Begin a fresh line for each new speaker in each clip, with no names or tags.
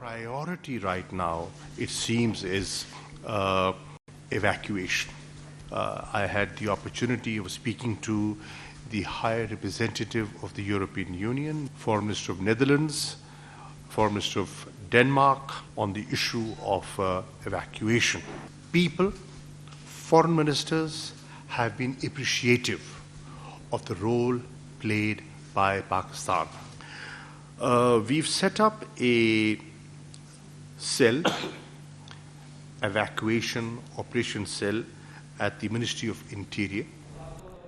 Priority right now, it seems, is evacuation. I had the opportunity of speaking to the High Representative of the European Union, Foreign Minister of Netherlands, Foreign Minister of Denmark on the issue of evacuation. People, foreign ministers have been appreciative of the role played by Pakistan. We've set up a cell, evacuation operation cell at the Ministry of Interior.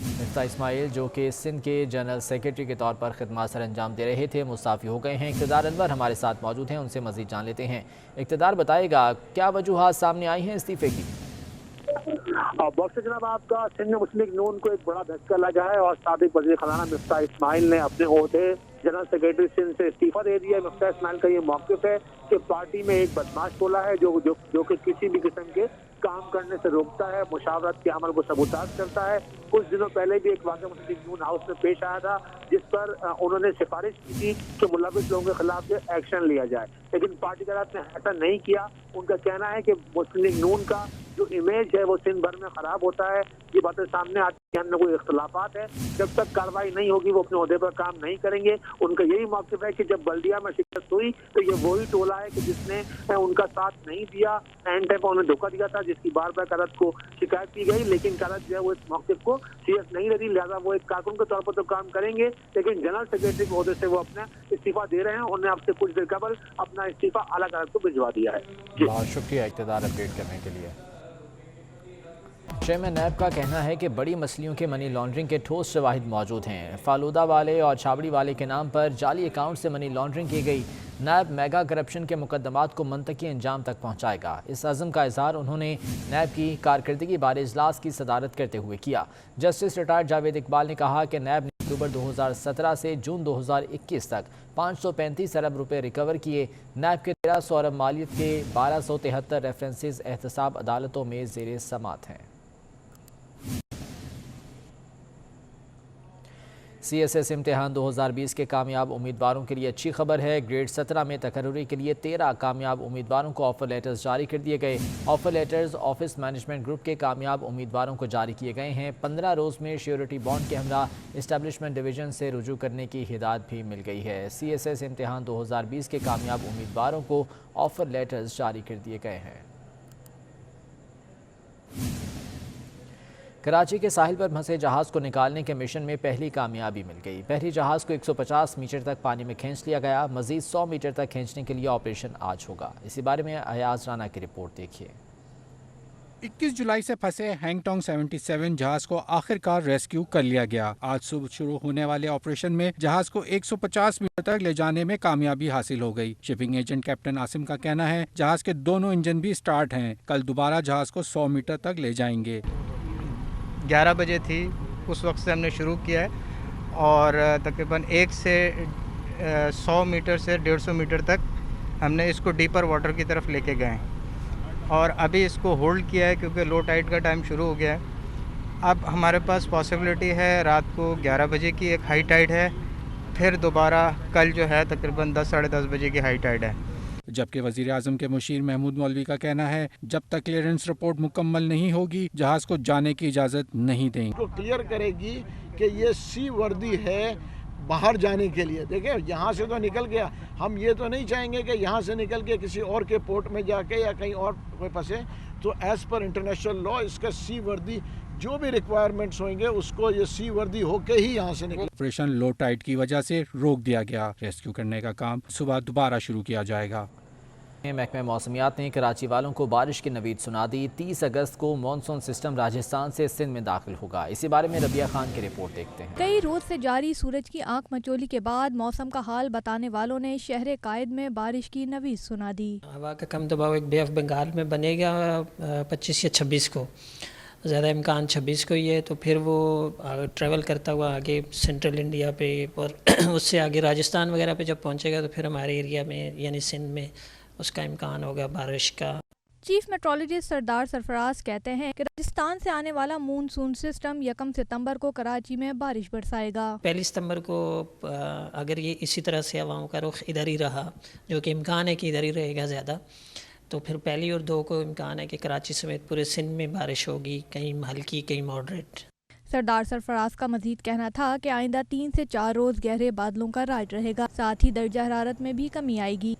مفتاح اسماعیل جو کہ سندھ کے general secretary کے طور پر خدمات سر انجام دے رہے تھے مستعفی ہو گئے ہیں۔ اقتدار انور ہمارے ساتھ موجود ہیں، ان سے مزید جان لیتے ہیں۔ اقتدار بتائے گا کیا وجوہات سامنے آئی ہیں استعفے کی؟
بہت سے جناب آپ کا سندھ مسلم لیگ نون کو ایک بڑا دھچکا لگا ہے اور سابق وزیر خزانہ مفتاح اسماعیل نے اپنے عہدے جنرل سیکرٹری سندھ سے استعفیٰ دے دیا ہے۔ مفتاح اسماعیل کا یہ موقف ہے کہ پارٹی میں ایک بدماش ٹولہ ہے جو کہ کسی بھی قسم کے کام کرنے سے روکتا ہے، مشاورت کے عمل کو سبوتاژ کرتا ہے۔ کچھ دنوں پہلے بھی ایک واقعہ مسلم لیگ نون ہاؤس میں پیش آیا تھا جس پر انہوں نے سفارش کی تھی کہ ملوث لوگوں کے خلاف ایکشن لیا جائے، لیکن پارٹی قیادت نے ایسا نہیں کیا۔ ان کا کہنا ہے کہ مسلم لیگ نون کا جو امیج ہے وہ سندھ بھر میں خراب ہوتا ہے۔ یہ باتیں سامنے آتی ہیں، ہم نے کوئی اختلافات ہیں، جب تک کارروائی نہیں ہوگی وہ اپنے عہدے پر کام نہیں کریں گے۔ ان کا یہی موقف ہے کہ جب بلدیہ میں شکست ہوئی تو یہ وہی ٹولہ ہے کہ جس نے ان کا ساتھ نہیں دیا، اینڈ ٹائم پر انہیں دھوکہ دیا تھا، جس کی بار بار قیادت کو شکایت کی گئی، لیکن قیادت جو ہے وہ اس موقف کو سیریس نہیں رہی، لہٰذا وہ ایک کارکن کے طور پر تو کام کریں گے، لیکن جنرل سیکرٹری کے عہدے سے وہ اپنا استعفیٰ دے رہے ہیں۔ انہوں نے اب سے کچھ دیر قبل اپنا استعفیٰ اعلیٰ قیادت کو بھجوا دیا ہے۔
بہت شکریہ اقتدار اپڈیٹ کرنے کے لیے۔ چیئرمین نیب کا کہنا ہے کہ بڑی مچھلیوں کے منی لانڈرنگ کے ٹھوس شواہد موجود ہیں۔ فالودہ والے اور چھابڑی والے کے نام پر جعلی اکاؤنٹ سے منی لانڈرنگ کی گئی۔ نیب میگا کرپشن کے مقدمات کو منطقی انجام تک پہنچائے گا۔ اس عزم کا اظہار انہوں نے نیب کی کارکردگی بارے اجلاس کی صدارت کرتے ہوئے کیا۔ جسٹس ریٹائرڈ جاوید اقبال نے کہا کہ نیب نے اکتوبر 2017 سے جون 2021 تک 535 ارب روپے ریکور کیے۔ نیب کے 1300 ارب مالیت کے 1273 ریفرنسز احتساب عدالتوں میں زیر سماعت ہیں۔ سی ایس ایس امتحان 2020 کے کامیاب امیدواروں کے لیے اچھی خبر ہے۔ گریڈ 17 میں تقرری کے لیے 13 کامیاب امیدواروں کو آفر لیٹرز جاری کر دیے گئے۔ Offer letters office management group کے کامیاب امیدواروں کو جاری کیے گئے ہیں۔ 15 روز میں شیورٹی بانڈ کے ہمراہ اسٹیبلشمنٹ ڈویژن سے رجوع کرنے کی ہدایت بھی مل گئی ہے۔ سی ایس ایس امتحان 2020 کے کامیاب امیدواروں کو آفر لیٹرز جاری کر دیے گئے ہیں۔ کراچی کے ساحل پر پھنسے جہاز کو نکالنے کے مشن میں پہلی کامیابی مل گئی۔ پہلی جہاز کو 150 میٹر تک پانی میں کھینچ لیا گیا۔ مزید 100 میٹر تک کھینچنے کے لیے آپریشن آج ہوگا۔ اسی بارے میں ایاز رانا کی رپورٹ دیکھیے۔
21 جولائی سے پھنسے ہینگ ٹانگ 77 جہاز کو آخرکار ریسکیو کر لیا گیا۔ آج صبح شروع ہونے والے آپریشن میں جہاز کو 150 میٹر تک لے جانے میں کامیابی حاصل ہو گئی۔ شپنگ ایجنٹ کیپٹن عاصم کا کہنا ہے جہاز کے دونوں انجن بھی سٹارٹ ہیں۔ کل دوبارہ جہاز کو 100 میٹر تک لے جائیں گے۔
11 بجے تھی اس وقت سے ہم نے شروع کیا ہے اور تقریباً 1 سے 100 میٹر سے 150 میٹر تک ہم نے اس کو ڈیپر واٹر کی طرف لے کے گئے ہیں اور ابھی اس کو ہولڈ کیا ہے کیونکہ لو ٹائڈ کا ٹائم شروع ہو گیا ہے۔ اب ہمارے پاس پاسبلٹی ہے رات کو 11 بجے کی ایک ہائی ٹائڈ ہے، پھر دوبارہ کل جو ہے تقریباً 10 ساڑھے 10 بجے کی ہائی ٹائڈ ہے۔
جبکہ وزیر اعظم کے مشیر محمود مولوی کا کہنا ہے جب تک کلیئرنس رپورٹ مکمل نہیں ہوگی جہاز کو جانے کی اجازت نہیں دیں گے۔
کلیئر کرے گی کہ یہ سی وردی ہے باہر جانے کے لیے۔ دیکھیں یہاں سے تو نکل گیا، ہم یہ تو نہیں چاہیں گے کہ یہاں سے نکل کے کسی اور کے پورٹ میں جا کے یا کہیں اور کوئی پھنسے، تو ایز پر انٹرنیشنل لا اس کا سی وردی جو بھی ریکوائرمنٹس ہوئیں گے اس کو یہ سی وردی ہو کے ہی یہاں سے نکلے۔
آپریشن لو ٹائڈ کی وجہ سے روک دیا گیا۔ ریسکیو کرنے کا کام صبح دوبارہ شروع کیا جائے گا۔
محکمہ موسمیات نے کراچی والوں کو بارش کی نوید سنا دی۔ 30 اگست کو مانسون سسٹم راجستھان سے سندھ میں داخل ہوگا۔ اسی بارے میں ربیہ خان کی رپورٹ دیکھتے ہیں۔
کئی روز سے جاری سورج کی آنکھ مچولی کے بعد موسم کا حال بتانے والوں نے شہر قائد میں بارش کی نوید سنا دی۔
ہوا کا کم دباؤ ایک بے آف بنگال میں بنے گا 25 یا 26 کو، زیادہ امکان 26 کو ہی ہے، تو پھر وہ ٹریول کرتا ہوا آگے سینٹرل انڈیا پہ اور اس سے آگے راجستھان وغیرہ پہ جب پہنچے گا تو پھر ہمارے ایریا میں یعنی سندھ میں اس کا امکان ہوگا بارش کا۔
چیف میٹرولوجسٹ سردار سرفراز کہتے ہیں کہ راجستھان سے آنے والا مونسون سسٹم 1 ستمبر کو کراچی میں بارش برسائے گا۔
1 ستمبر کو اگر یہ اسی طرح سے ہواؤں کا رخ ادھر ہی رہا، جو کہ امکان ہے کہ ادھر ہی رہے گا زیادہ، تو پھر 1 اور 2 کو امکان ہے کہ کراچی سمیت پورے سندھ میں بارش ہوگی، کہیں ہلکی کہیں ماڈریٹ۔
سردار سرفراز کا مزید کہنا تھا کہ آئندہ 3 سے 4 روز گہرے بادلوں کا راج رہے گا، ساتھ ہی درجہ حرارت میں بھی کمی آئے گی۔